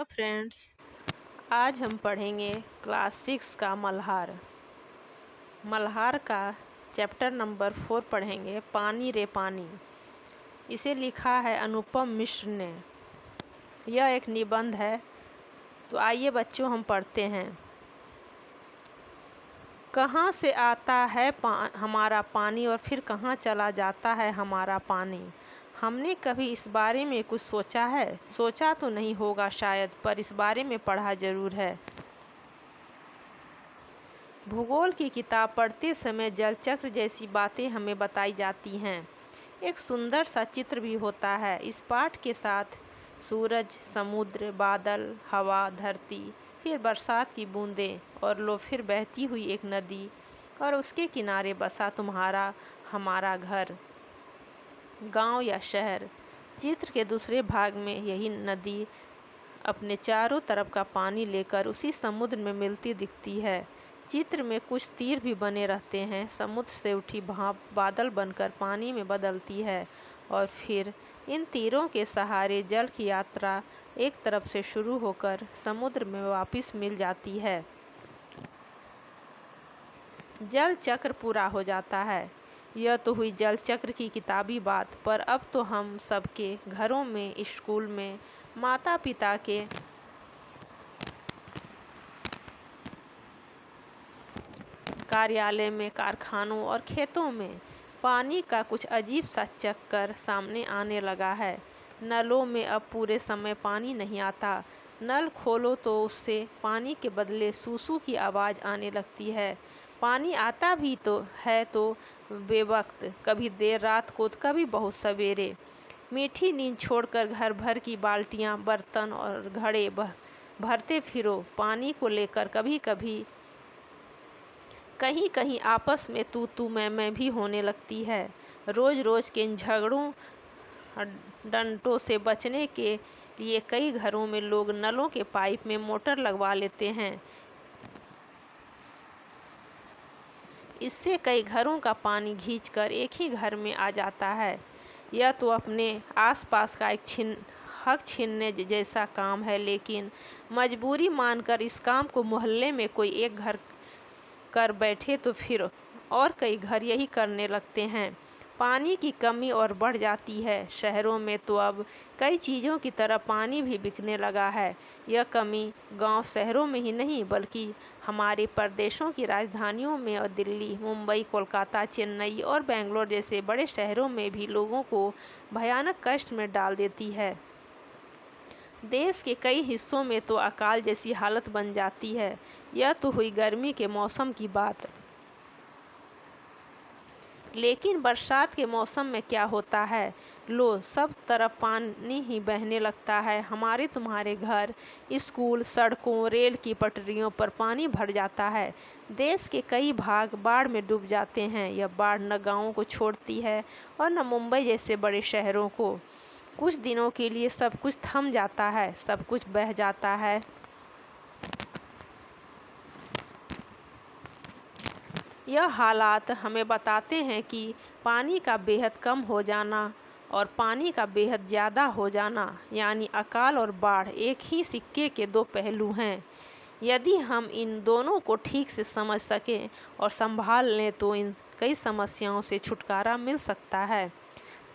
Friends, आज हम पढ़ेंगे क्लास 6 का मल्हार। मल्हार का चैप्टर नंबर 4 पढ़ेंगे, पानी रे पानी। इसे लिखा है अनुपम मिश्र ने। यह एक निबंध है। तो आइए बच्चों, हम पढ़ते हैं। कहाँ से आता है हमारा पानी और फिर कहाँ चला जाता है हमारा पानी। हमने कभी इस बारे में कुछ सोचा है? सोचा तो नहीं होगा शायद, पर इस बारे में पढ़ा जरूर है। भूगोल की किताब पढ़ते समय जलचक्र जैसी बातें हमें बताई जाती हैं। एक सुंदर सा चित्र भी होता है। इस पाठ के साथ सूरज, समुद्र, बादल, हवा, धरती, फिर बरसात की बूंदें और लो फिर बहती हुई एक नदी और उसके किनारे बसा तुम्हारा हमारा घर, गांव या शहर। चित्र के दूसरे भाग में यही नदी अपने चारों तरफ का पानी लेकर उसी समुद्र में मिलती दिखती है। चित्र में कुछ तीर भी बने रहते हैं। समुद्र से उठी भाप बादल बनकर पानी में बदलती है और फिर इन तीरों के सहारे जल की यात्रा एक तरफ से शुरू होकर समुद्र में वापस मिल जाती है। जल चक्र पूरा हो जाता है। यह तो हुई जल चक्र की किताबी बात, पर अब तो हम सबके घरों में, स्कूल में, माता पिता के कार्यालय में, कारखानों और खेतों में पानी का कुछ अजीब सा चक्कर सामने आने लगा है। नलों में अब पूरे समय पानी नहीं आता। नल खोलो तो उससे पानी के बदले सूसू की आवाज़ आने लगती है। पानी आता भी तो है तो बेवक्त, कभी देर रात को तो कभी बहुत सवेरे। मीठी नींद छोड़कर घर भर की बाल्टियाँ, बर्तन और घड़े भरते फिरो पानी को लेकर। कभी कभी कहीं कहीं आपस में तू मैं भी होने लगती है। रोज रोज के इन झगड़ों डंटों से बचने के लिए कई घरों में लोग नलों के पाइप में मोटर लगवा लेते हैं। इससे कई घरों का पानी खींचकर एक ही घर में आ जाता है। यह तो अपने आसपास का एक हक छीनने जैसा काम है, लेकिन मजबूरी मानकर इस काम को मोहल्ले में कोई एक घर कर बैठे तो फिर और कई घर यही करने लगते हैं। पानी की कमी और बढ़ जाती है। शहरों में तो अब कई चीज़ों की तरह पानी भी बिकने लगा है। यह कमी गांव शहरों में ही नहीं, बल्कि हमारे प्रदेशों की राजधानियों में और दिल्ली, मुंबई, कोलकाता, चेन्नई और बेंगलोर जैसे बड़े शहरों में भी लोगों को भयानक कष्ट में डाल देती है। देश के कई हिस्सों में तो अकाल जैसी हालत बन जाती है। यह तो हुई गर्मी के मौसम की बात। लेकिन बरसात के मौसम में क्या होता है? लो, सब तरफ पानी ही बहने लगता है। हमारे तुम्हारे घर, स्कूल, सड़कों, रेल की पटरियों पर पानी भर जाता है। देश के कई भाग बाढ़ में डूब जाते हैं। यह बाढ़ न गाँवों को छोड़ती है और न मुंबई जैसे बड़े शहरों को। कुछ दिनों के लिए सब कुछ थम जाता है, सब कुछ बह जाता है। यह हालात हमें बताते हैं कि पानी का बेहद कम हो जाना और पानी का बेहद ज़्यादा हो जाना, यानी अकाल और बाढ़, एक ही सिक्के के दो पहलू हैं। यदि हम इन दोनों को ठीक से समझ सकें और संभाल लें तो इन कई समस्याओं से छुटकारा मिल सकता है।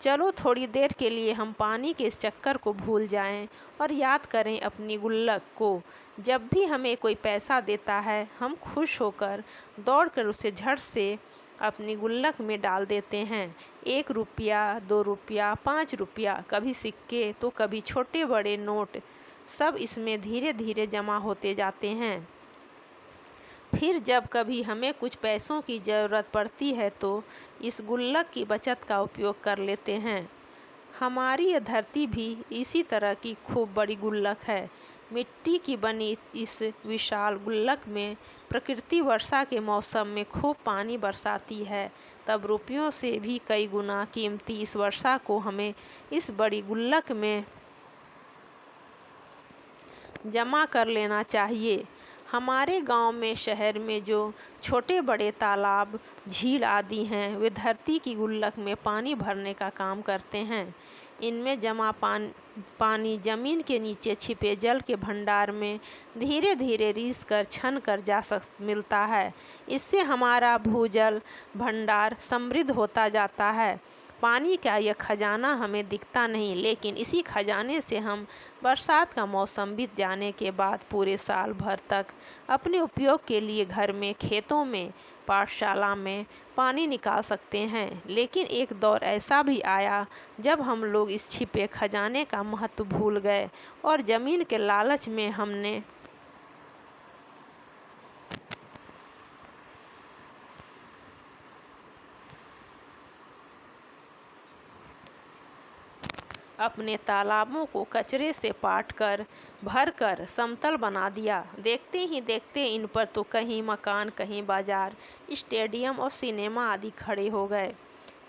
चलो थोड़ी देर के लिए हम पानी के इस चक्कर को भूल जाएं और याद करें अपनी गुल्लक को। जब भी हमें कोई पैसा देता है, हम खुश होकर दौड़कर उसे झट से अपनी गुल्लक में डाल देते हैं। 1 रुपया, 2 रुपया, 5 रुपया, कभी सिक्के तो कभी छोटे बड़े नोट, सब इसमें धीरे धीरे जमा होते जाते हैं। फिर जब कभी हमें कुछ पैसों की ज़रूरत पड़ती है तो इस गुल्लक की बचत का उपयोग कर लेते हैं। हमारी यह धरती भी इसी तरह की खूब बड़ी गुल्लक है। मिट्टी की बनी इस विशाल गुल्लक में प्रकृति वर्षा के मौसम में खूब पानी बरसाती है। तब रुपयों से भी कई गुना कीमती इस वर्षा को हमें इस बड़ी गुल्लक में जमा कर लेना चाहिए। हमारे गांव में, शहर में जो छोटे बड़े तालाब, झील आदि हैं, वे धरती की गुल्लक में पानी भरने का काम करते हैं। इनमें जमा पानी जमीन के नीचे छिपे जल के भंडार में धीरे धीरे रिस कर छन कर मिलता है। इससे हमारा भूजल भंडार समृद्ध होता जाता है। पानी का यह खजाना हमें दिखता नहीं, लेकिन इसी खजाने से हम बरसात का मौसम बीत जाने के बाद पूरे साल भर तक अपने उपयोग के लिए घर में, खेतों में, पाठशाला में पानी निकाल सकते हैं। लेकिन एक दौर ऐसा भी आया जब हम लोग इस छिपे खजाने का महत्व भूल गए और ज़मीन के लालच में हमने अपने तालाबों को कचरे से पाटकर भरकर समतल बना दिया। देखते ही देखते इन पर तो कहीं मकान, कहीं बाजार, स्टेडियम और सिनेमा आदि खड़े हो गए।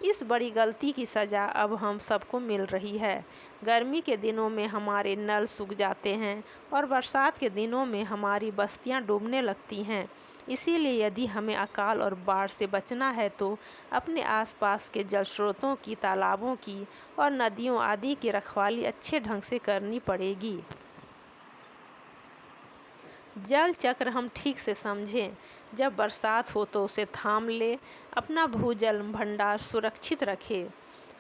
इस बड़ी गलती की सज़ा अब हम सबको मिल रही है। गर्मी के दिनों में हमारे नल सूख जाते हैं और बरसात के दिनों में हमारी बस्तियां डूबने लगती हैं। इसीलिए यदि हमें अकाल और बाढ़ से बचना है तो अपने आसपास के जल स्रोतों की, तालाबों की और नदियों आदि की रखवाली अच्छे ढंग से करनी पड़ेगी। जल चक्र हम ठीक से समझें। जब बरसात हो तो उसे थाम ले, अपना भूजल भंडार सुरक्षित रखें,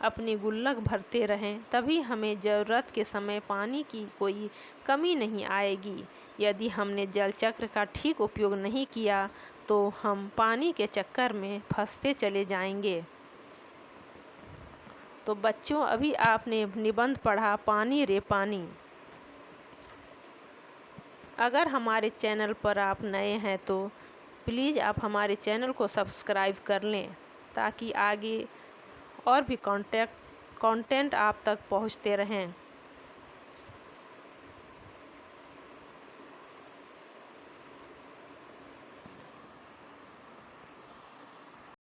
अपनी गुल्लक भरते रहें, तभी हमें ज़रूरत के समय पानी की कोई कमी नहीं आएगी। यदि हमने जल चक्र का ठीक उपयोग नहीं किया तो हम पानी के चक्कर में फंसते चले जाएंगे। तो बच्चों, अभी आपने निबंध पढ़ा पानी रे पानी। अगर हमारे चैनल पर आप नए हैं तो प्लीज़ आप हमारे चैनल को सब्सक्राइब कर लें, ताकि आगे और भी कंटेंट आप तक पहुंचते रहें।